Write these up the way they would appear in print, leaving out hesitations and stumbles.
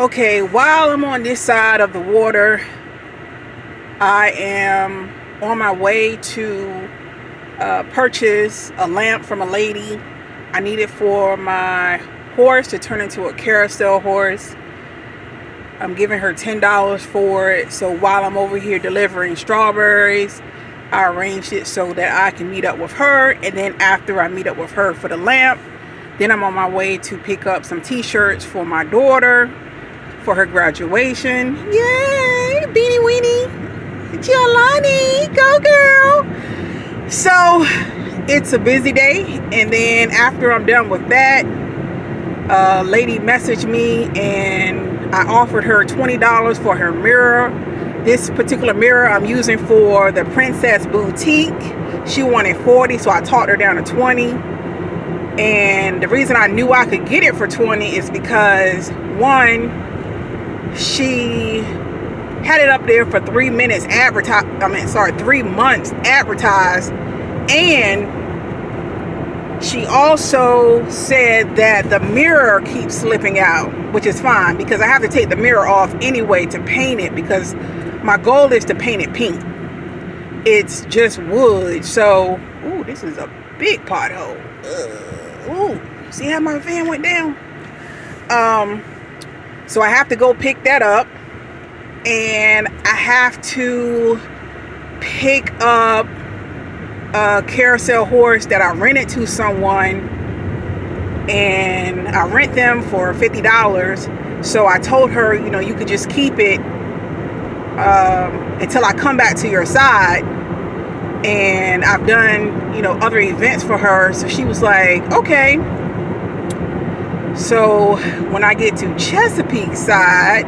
Okay, while I'm on this side of the water, I am on my way to purchase a lamp from a lady. I need it for my horse to turn into a carousel horse. I'm giving her $10 for it. So while I'm over here delivering strawberries, I arranged it so that I can meet up with her. And then after I meet up with her for the lamp, then I'm on my way to pick up some t-shirts for my daughter for her graduation. Yay! Beanie Weenie! Giolani! Go girl! So it's a busy day, and then after I'm done with that, a lady messaged me and I offered her $20 for her mirror. This particular mirror I'm using for the Princess Boutique. She wanted 40, so I talked her down to 20. And the reason I knew I could get it for 20 is because, one, she had it up there for 3 months advertised, and she also said that the mirror keeps slipping out, which is fine because I have to take the mirror off anyway to paint it, because my goal is to paint it pink. It's just wood. So, ooh, this is a big pothole. Ooh, see how my van went down? So I have to go pick that up, and I have to pick up a carousel horse that I rented to someone, and I rent them for $50. So I told her, you know, you could just keep it until I come back to your side. And I've done, you know, other events for her. So she was like, okay. So when I get to Chesapeake side,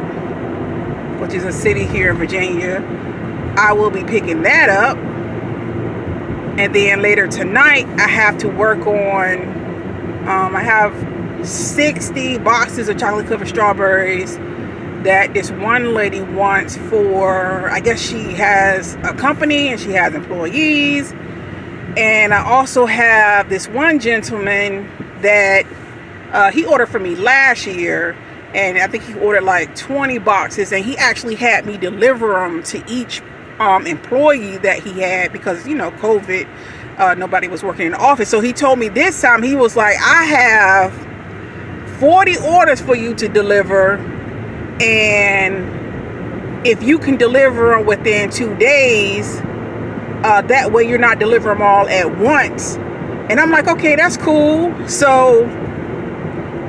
which is a city here in Virginia, I will be picking that up. And then later tonight, I have to work on, I have 60 boxes of chocolate covered strawberries that this one lady wants for, I guess she has a company and she has employees. And I also have this one gentleman that he ordered for me last year, and I think he ordered like 20 boxes, and he actually had me deliver them to each employee that he had, because, you know, COVID, nobody was working in the office. So he told me this time, he was like, I have 40 orders for you to deliver, and if you can deliver them within 2 days, that way you're not delivering them all at once. And I'm like, okay, that's cool. So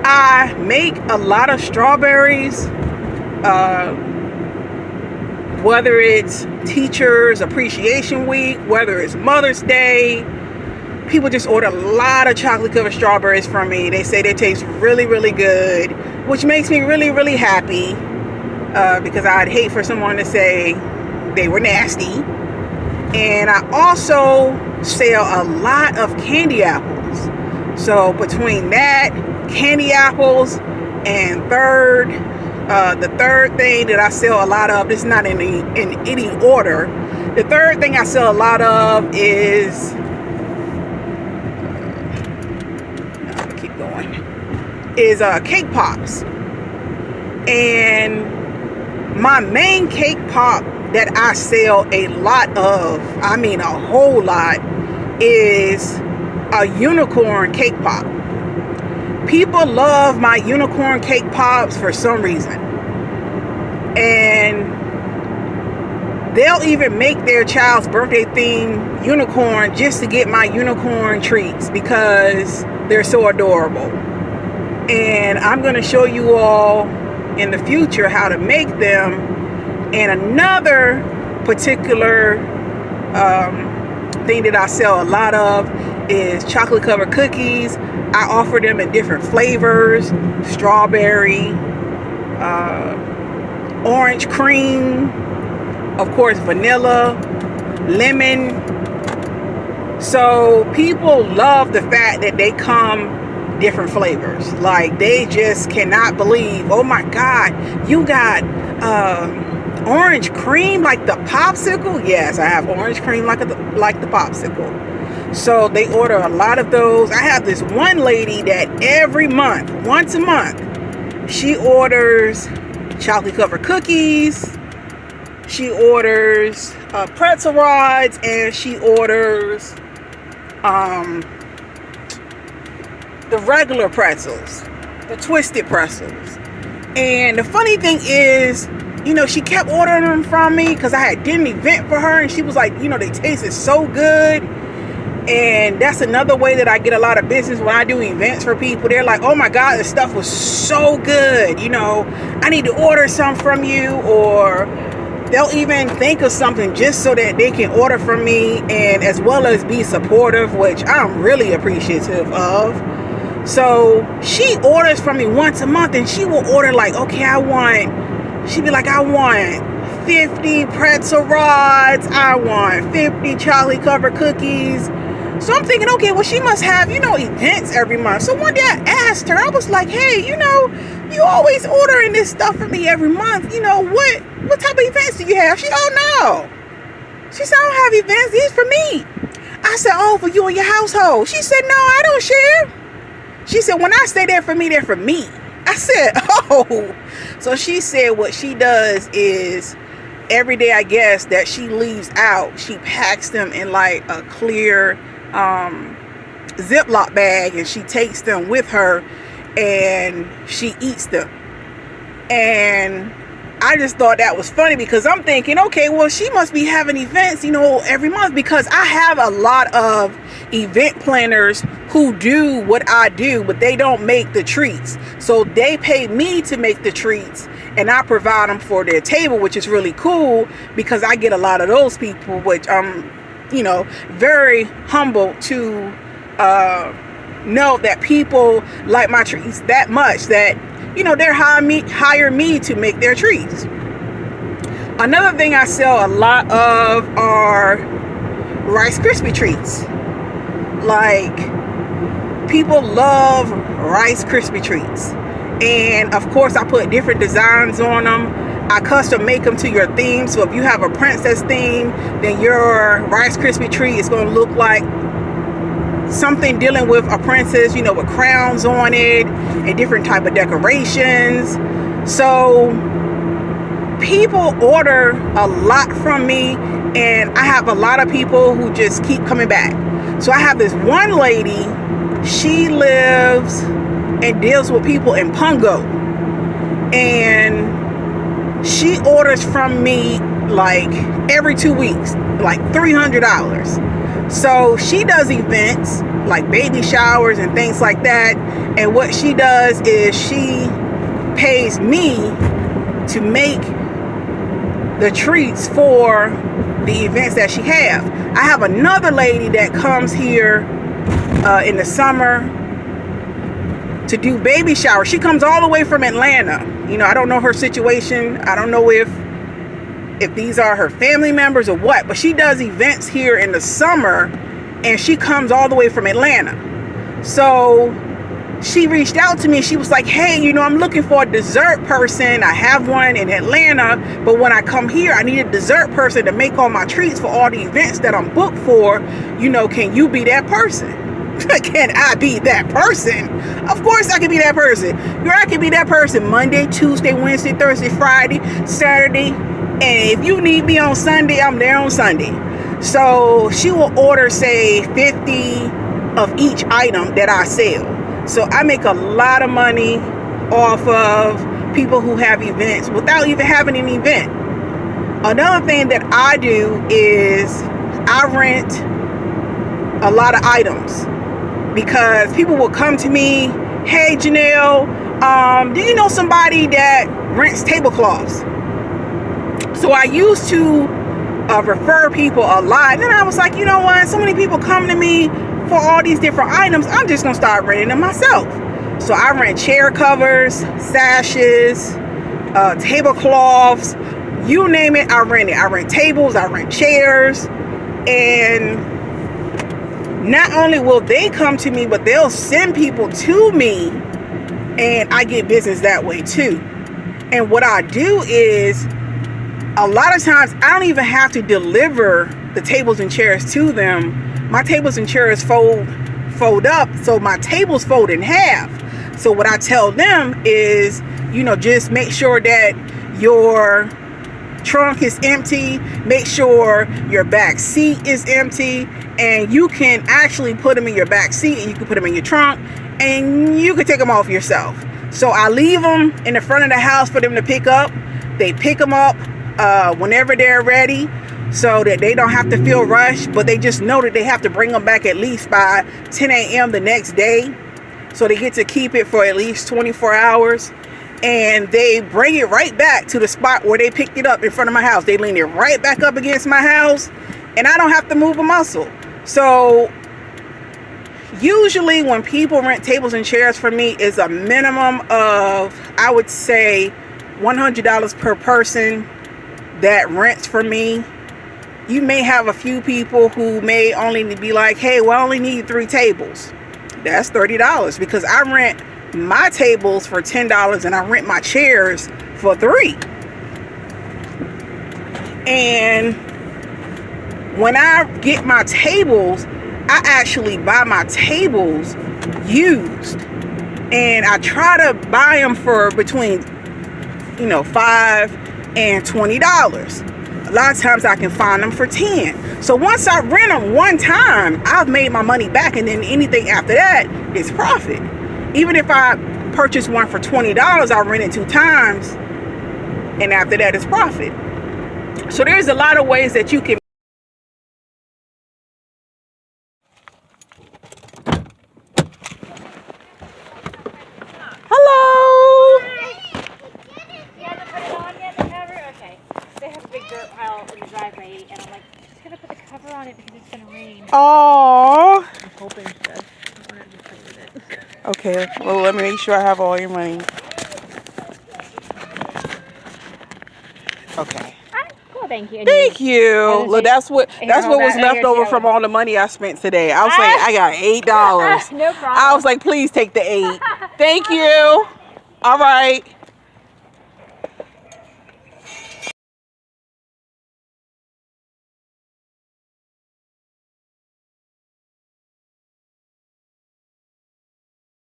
I make a lot of strawberries, whether it's Teachers Appreciation Week, whether it's Mother's Day. People just order a lot of chocolate covered strawberries from me. They say they taste really, really good, which makes me really, really happy, because I'd hate for someone to say they were nasty. And I also sell a lot of candy apples. So between that, candy apples, and the third thing that I sell a lot of, this is not in any order. The third thing I sell a lot of is, cake pops. And my main cake pop that I sell a lot of, I mean a whole lot, is a unicorn cake pop. People love my unicorn cake pops for some reason. And they'll even make their child's birthday theme unicorn just to get my unicorn treats, because they're so adorable. And I'm going to show you all in the future how to make them. And another particular thing that I sell a lot of is chocolate covered cookies. I offer them in different flavors: strawberry, orange cream, of course vanilla, lemon. So people love the fact that they come different flavors. Like, they just cannot believe, oh my God, you got orange cream like the popsicle? Yes, I have orange cream like the popsicle. So they order a lot of those. I have this one lady that every month, once a month, she orders chocolate covered cookies. She orders pretzel rods, and she orders the regular pretzels, the twisted pretzels. And the funny thing is, she kept ordering them from me because I did an event for her, and she was like, they tasted so good. And that's another way that I get a lot of business when I do events for people. They're like, oh my God, this stuff was so good. I need to order some from you. Or they'll even think of something just so that they can order from me, and as well as be supportive, which I'm really appreciative of. So she orders from me once a month, and she will order like, okay, I want 50 pretzel rods. I want 50 chocolate covered cookies. So I'm thinking, okay, well, she must have, events every month. So one day I asked her, I was like, hey, you always ordering this stuff for me every month. What type of events do you have? She, oh, no. She said, I don't have events. These for me. I said, oh, for you and your household. She said, no, I don't share. She said, when I say they're for me, they're for me. I said, oh. So she said what she does is every day, I guess, that she leaves out, she packs them in like a clear Ziploc bag, and she takes them with her and she eats them. And I just thought that was funny, because I'm thinking, okay, well, she must be having events, every month, because I have a lot of event planners who do what I do, but they don't make the treats. So they pay me to make the treats, and I provide them for their table, which is really cool, because I get a lot of those people, which I'm, very humble to know that people like my treats that much that, they're hire me to make their treats. Another thing I sell a lot of are Rice Krispie treats. Like, people love Rice Krispie treats. And of course, I put different designs on them. I custom make them to your theme. So if you have a princess theme, then your Rice Krispie treat is going to look like something dealing with a princess, with crowns on it and different type of decorations. So people order a lot from me, and I have a lot of people who just keep coming back. So I have this one lady, she lives and deals with people in Pungo, and she orders from me like every 2 weeks, like $300. So she does events like baby showers and things like that. And what she does is she pays me to make the treats for the events that she has. I have another lady that comes here in the summer to do baby showers. She comes all the way from Atlanta. I don't know her situation. I don't know if these are her family members or what, but she does events here in the summer, and she comes all the way from Atlanta. So she reached out to me. She was like, hey, I'm looking for a dessert person. I have one in Atlanta, but when I come here, I need a dessert person to make all my treats for all the events that I'm booked for. Can you be that person? Can I be that person? Of course I can be that person. I can be that person Monday, Tuesday, Wednesday, Thursday, Friday, Saturday. And if you need me on Sunday, I'm there on Sunday. So she will order, say, 50 of each item that I sell. So I make a lot of money off of people who have events without even having an event. Another thing that I do is I rent a lot of items, because people will come to me, hey, Janelle, do you know somebody that rents tablecloths? So I used to refer people a lot. And then I was like, you know what? So many people come to me for all these different items. I'm just going to start renting them myself. So I rent chair covers, sashes, tablecloths, you name it, I rent it. I rent tables, I rent chairs. And not only will they come to me, but they'll send people to me, and I get business that way too. And what I do is, a lot of times I don't even have to deliver the tables and chairs to them. My tables and chairs fold up, so my tables fold in half. So what I tell them is, just make sure that your trunk is empty, make sure your back seat is empty, and you can actually put them in your back seat and you can put them in your trunk and you can take them off yourself. So I leave them in the front of the house for them to pick up. They pick them up whenever they're ready, so that they don't have to feel rushed, but they just know that they have to bring them back at least by 10 a.m. the next day, so they get to keep it for at least 24 hours. And they bring it right back to the spot where they picked it up in front of my house. They lean it right back up against my house, and I don't have to move a muscle. So usually when people rent tables and chairs from me, is a minimum of, I would say, $100 per person that rents from me. You may have a few people who may only be like, hey, well, I only need 3 tables. That's $30, because I rent my tables for $10 and I rent my chairs for $3. And when I get my tables, I actually buy my tables used, and I try to buy them for between $5 and $20. A lot of times I can find them for $10. So once I rent them one time, I've made my money back, and then anything after that is profit. Even if I purchase one for $20, I rent it 2 times, and after that is profit. So there's a lot of ways that you can. Hello. You haven't put it on yet, the cover? Okay. They have a big dirt pile in the driveway, and I'm like, just gonna put the cover on it because it's gonna rain. Oh. I'm hoping she does. I want to just play with it. Okay, well, let me make sure I have all your money. Okay. Cool, thank you. Thank you. Look, that's what was left over from all the money I spent today. I was like, I got $8. No problem. I was like, please take the 8. Thank you. All right.